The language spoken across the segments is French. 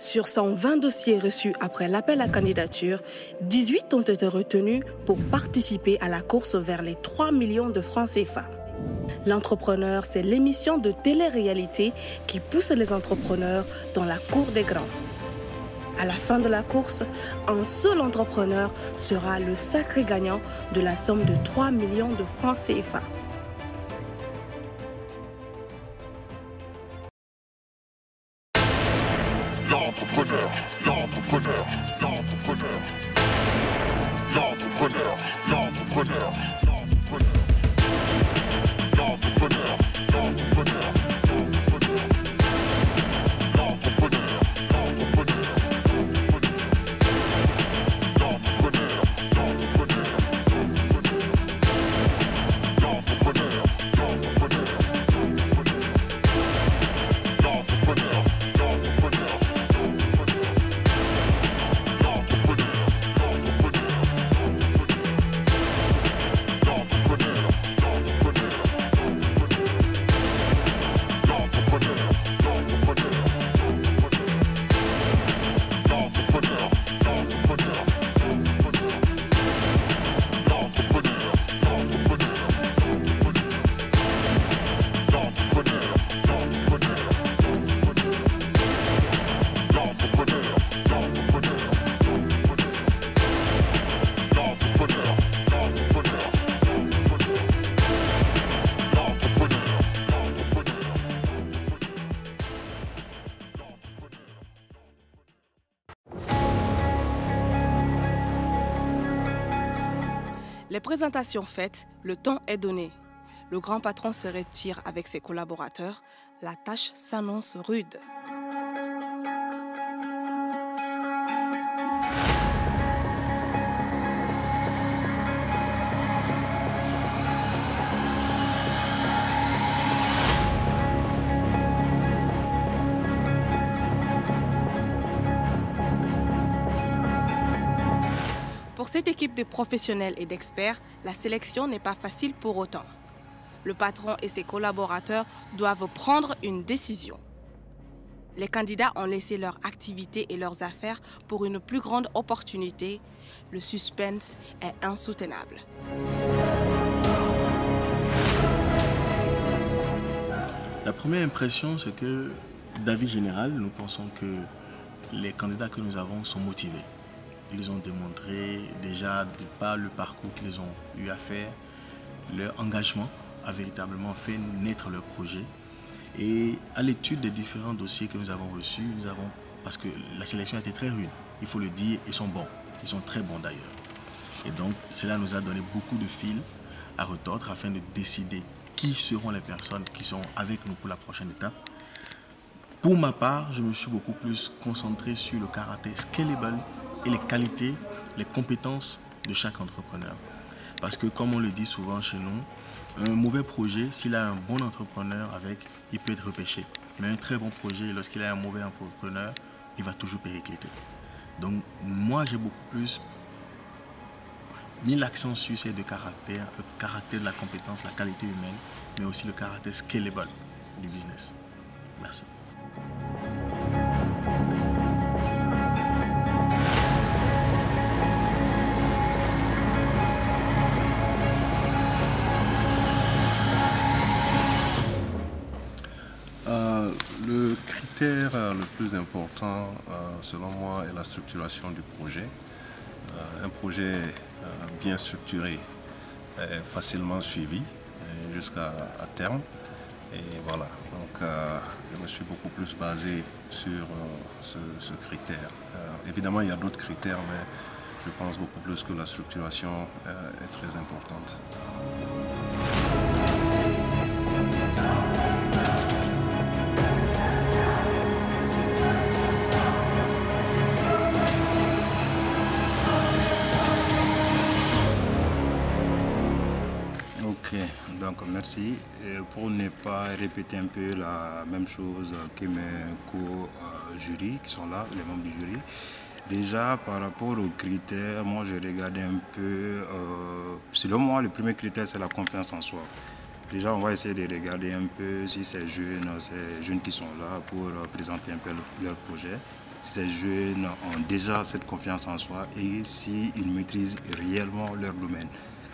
Sur 120 dossiers reçus après l'appel à candidature, 18 ont été retenus pour participer à la course vers les 3 millions de francs CFA. L'entrepreneur, c'est l'émission de télé-réalité qui pousse les entrepreneurs dans la cour des grands. À la fin de la course, un seul entrepreneur sera le sacré gagnant de la somme de 3 millions de francs CFA. L'entrepreneur, l'entrepreneur, l'entrepreneur, l'entrepreneur, l'entrepreneur, l'entrepreneur, l'entrepreneur, l'entrepreneur. Les présentations faites, le temps est donné. Le grand patron se retire avec ses collaborateurs. La tâche s'annonce rude. Pour cette équipe de professionnels et d'experts, la sélection n'est pas facile pour autant. Le patron et ses collaborateurs doivent prendre une décision. Les candidats ont laissé leur activité et leurs affaires pour une plus grande opportunité. Le suspense est insoutenable. La première impression, c'est que, d'avis général, nous pensons que les candidats que nous avons sont motivés. Ils ont démontré déjà, de par le parcours qu'ils ont eu à faire, leur engagement a véritablement fait naître leur projet. Et à l'étude des différents dossiers que nous avons reçus, parce que la sélection a été très rude, il faut le dire, ils sont bons, ils sont très bons d'ailleurs. Et donc cela nous a donné beaucoup de fil à retordre afin de décider qui seront les personnes qui seront avec nous pour la prochaine étape. Pour ma part, je me suis beaucoup plus concentré sur le caractère scalable et les qualités, les compétences de chaque entrepreneur. Parce que comme on le dit souvent chez nous, un mauvais projet, s'il a un bon entrepreneur avec, il peut être repêché. Mais un très bon projet, lorsqu'il a un mauvais entrepreneur, il va toujours péricliter. Donc moi, j'ai beaucoup plus mis l'accent sur ces deux caractères, le caractère de la compétence, la qualité humaine, mais aussi le caractère scalable du business. Merci. Le critère le plus important, selon moi, est la structuration du projet. Un projet bien structuré est facilement suivi jusqu'à terme. Et voilà, donc je me suis beaucoup plus basé sur ce critère. Évidemment, il y a d'autres critères, mais je pense beaucoup plus que la structuration est très importante. Ok, donc merci. Et pour ne pas répéter un peu la même chose que mes co-jurys qui sont là, les membres du jury, déjà par rapport aux critères, moi j'ai regardé un peu, selon moi le premier critère c'est la confiance en soi. Déjà on va essayer de regarder un peu si ces jeunes qui sont là pour présenter un peu leur projet. ces jeunes ont déjà cette confiance en soi et s'ils maîtrisent réellement leur domaine.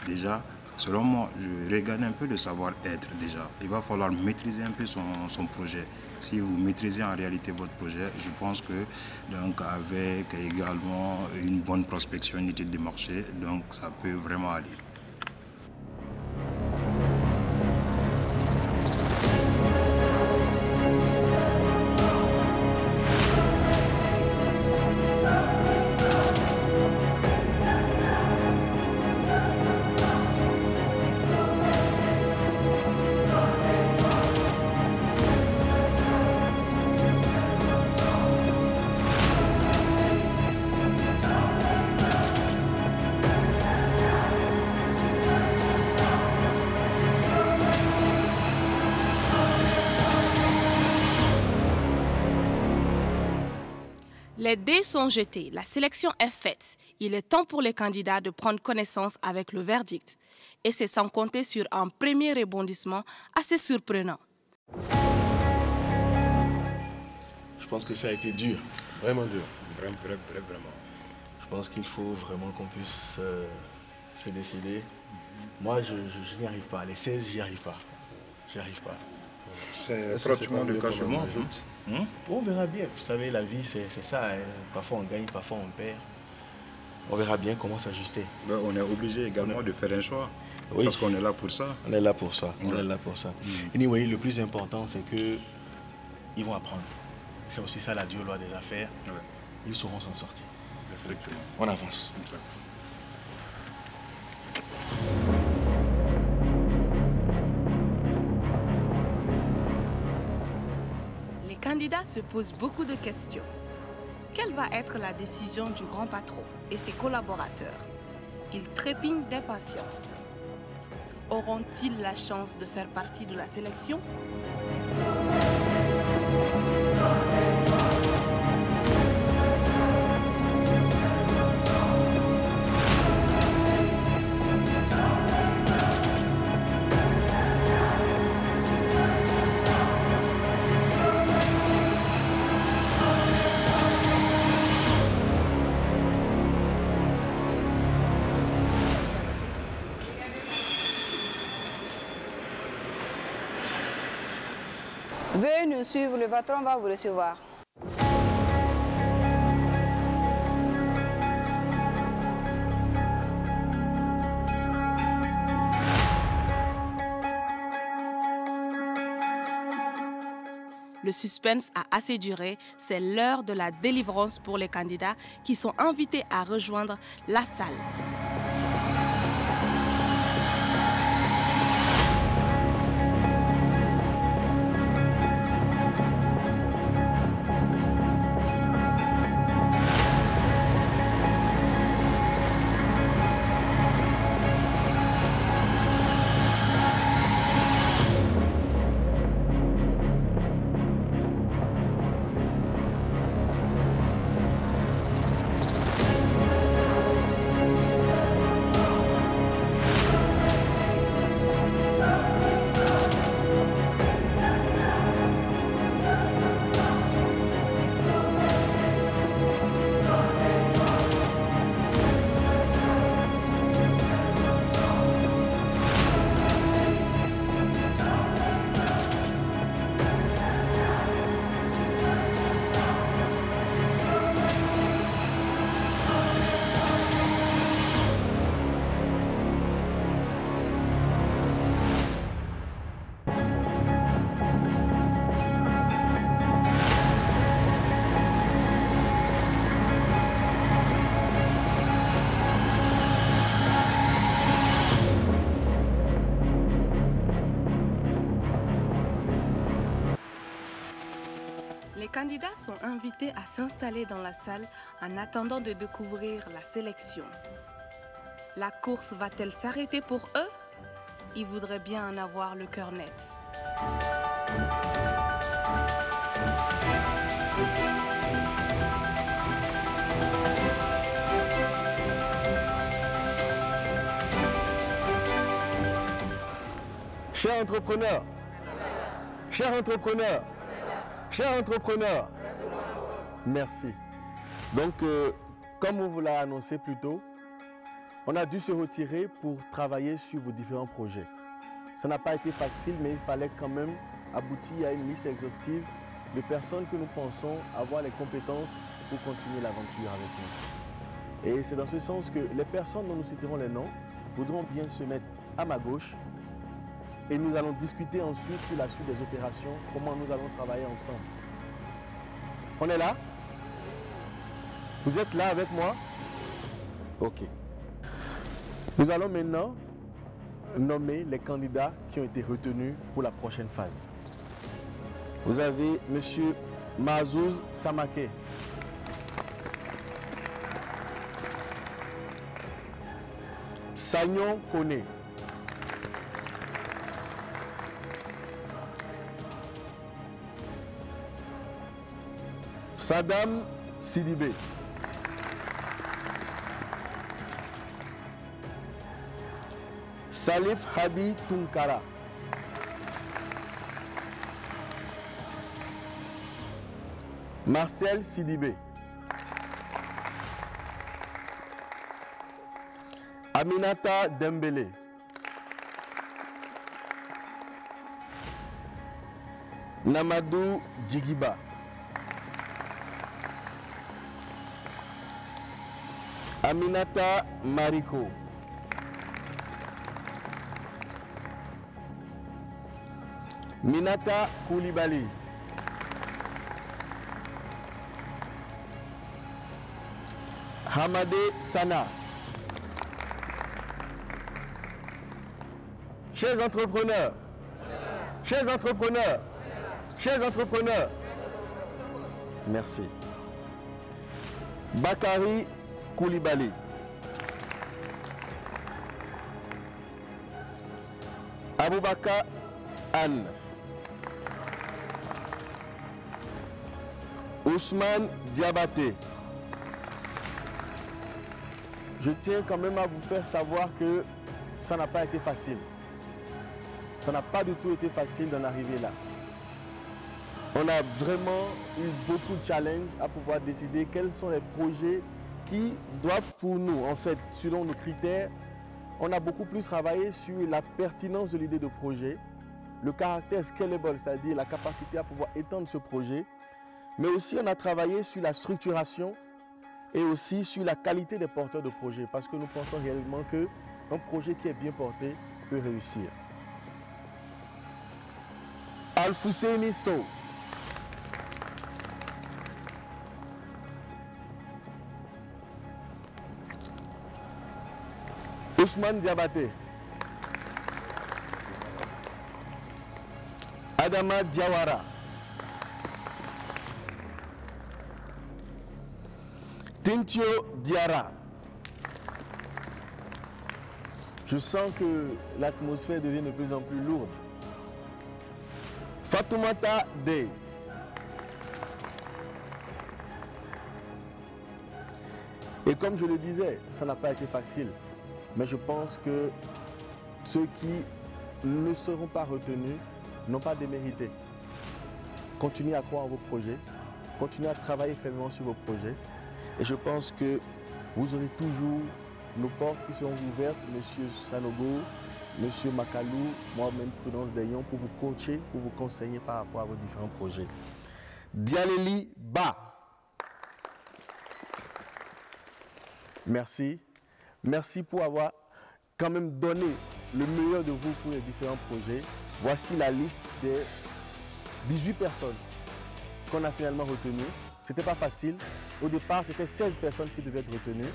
Déjà, selon moi, je regarde un peu le savoir-être déjà. Il va falloir maîtriser un peu son projet. Si vous maîtrisez en réalité votre projet, je pense que donc avec également une bonne prospection, une étude de marché, donc ça peut vraiment aller. Les dés sont jetés, la sélection est faite. Il est temps pour les candidats de prendre connaissance avec le verdict. Et c'est sans compter sur un premier rebondissement assez surprenant. Je pense que ça a été dur, vraiment dur. Vraiment. Je pense qu'il faut vraiment qu'on puisse se décider. Moi, je n'y arrive pas. Les 16, j'y arrive pas. J'y arrive pas. C'est pratiquement le cas chez moi. On verra bien. Vous savez, la vie, c'est ça. Hein. Parfois, on gagne, parfois, on perd. On verra bien comment s'ajuster. On est obligé également de faire un choix. Oui. Parce qu'on est là pour ça. On est là pour ça. On est là pour ça. Anyway, le plus important, c'est qu'ils vont apprendre. C'est aussi ça la dure loi des affaires. Ouais. Ils sauront s'en sortir. Effectivement. On avance. Les candidats se posent beaucoup de questions. Quelle va être la décision du grand patron et ses collaborateurs? Ils trépignent d'impatience. Auront-ils la chance de faire partie de la sélection? Veuillez nous suivre, le patron va vous recevoir. Le suspense a assez duré, c'est l'heure de la délivrance pour les candidats qui sont invités à rejoindre la salle. Les candidats sont invités à s'installer dans la salle en attendant de découvrir la sélection. La course va-t-elle s'arrêter pour eux? Ils voudraient bien en avoir le cœur net. Chers entrepreneurs, chers entrepreneurs, chers entrepreneurs, Merci. Donc, comme on vous l'a annoncé plus tôt, on a dû se retirer pour travailler sur vos différents projets. Ça n'a pas été facile, mais il fallait quand même aboutir à une liste exhaustive de personnes que nous pensons avoir les compétences pour continuer l'aventure avec nous. Et c'est dans ce sens que les personnes dont nous citerons les noms voudront bien se mettre à ma gauche et nous allons discuter ensuite sur la suite des opérations, comment nous allons travailler ensemble. On est là? Vous êtes là avec moi? Ok. Nous allons maintenant nommer les candidats qui ont été retenus pour la prochaine phase. Vous avez M. Mazouz Samake. Sagnon Kone. Saddam Sidibé. Salif Hadi Tunkara. Marcel Sidibé. Aminata Dembélé. Namadou Djigiba. Aminata Mariko. Minata Koulibaly. Hamade Sana. Chers entrepreneurs, chers entrepreneurs, merci. Bakari Koulibaly. Aboubakar Anne. Ousmane Diabaté. Je tiens quand même à vous faire savoir que ça n'a pas été facile. Ça n'a pas du tout été facile d'en arriver là. On a vraiment eu beaucoup de challenges à pouvoir décider quels sont les projets qui doivent pour nous, en fait, selon nos critères. On a beaucoup plus travaillé sur la pertinence de l'idée de projet, le caractère scalable, c'est-à-dire la capacité à pouvoir étendre ce projet, mais aussi on a travaillé sur la structuration et aussi sur la qualité des porteurs de projet, parce que nous pensons réellement qu'un projet qui est bien porté peut réussir. Al-Fousseini Sow. Ousmane Diabaté. Adama Diawara. Tintio Diara. Je sens que l'atmosphère devient de plus en plus lourde. Fatoumata Dey. Et comme je le disais, ça n'a pas été facile. Mais je pense que ceux qui ne seront pas retenus n'ont pas démérité. Continuez à croire en vos projets, continuez à travailler fermement sur vos projets. Et je pense que vous aurez toujours nos portes qui seront ouvertes, M. Sanogo, M. Makalou, moi-même Prudence Dayon, pour vous coacher, pour vous conseiller par rapport à vos différents projets. Dialeli Ba. Merci. Merci pour avoir quand même donné le meilleur de vous pour les différents projets. Voici la liste des 18 personnes qu'on a finalement retenues. Ce n'était pas facile. Au départ, c'était 16 personnes qui devaient être retenues.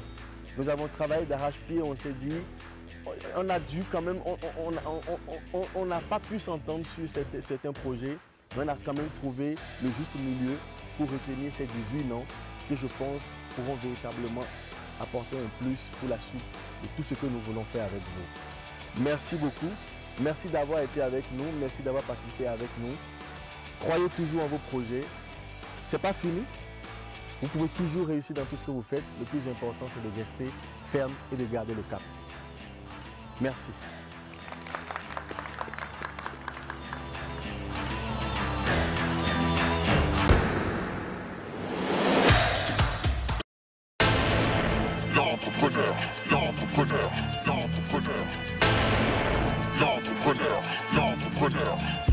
Nous avons travaillé d'arrache-pied, on s'est dit, on a dû quand même, on n'a pas pu s'entendre sur certains projets, mais on a quand même trouvé le juste milieu pour retenir ces 18 noms qui, je pense, pourront véritablement apporter un plus pour la suite de tout ce que nous voulons faire avec vous. Merci beaucoup. Merci d'avoir été avec nous. Merci d'avoir participé avec nous. Croyez toujours en vos projets. Ce n'est pas fini. Vous pouvez toujours réussir dans tout ce que vous faites. Le plus important, c'est de rester ferme et de garder le cap. Merci. L'entrepreneur, l'entrepreneur, l'entrepreneur. L'entrepreneur, l'entrepreneur.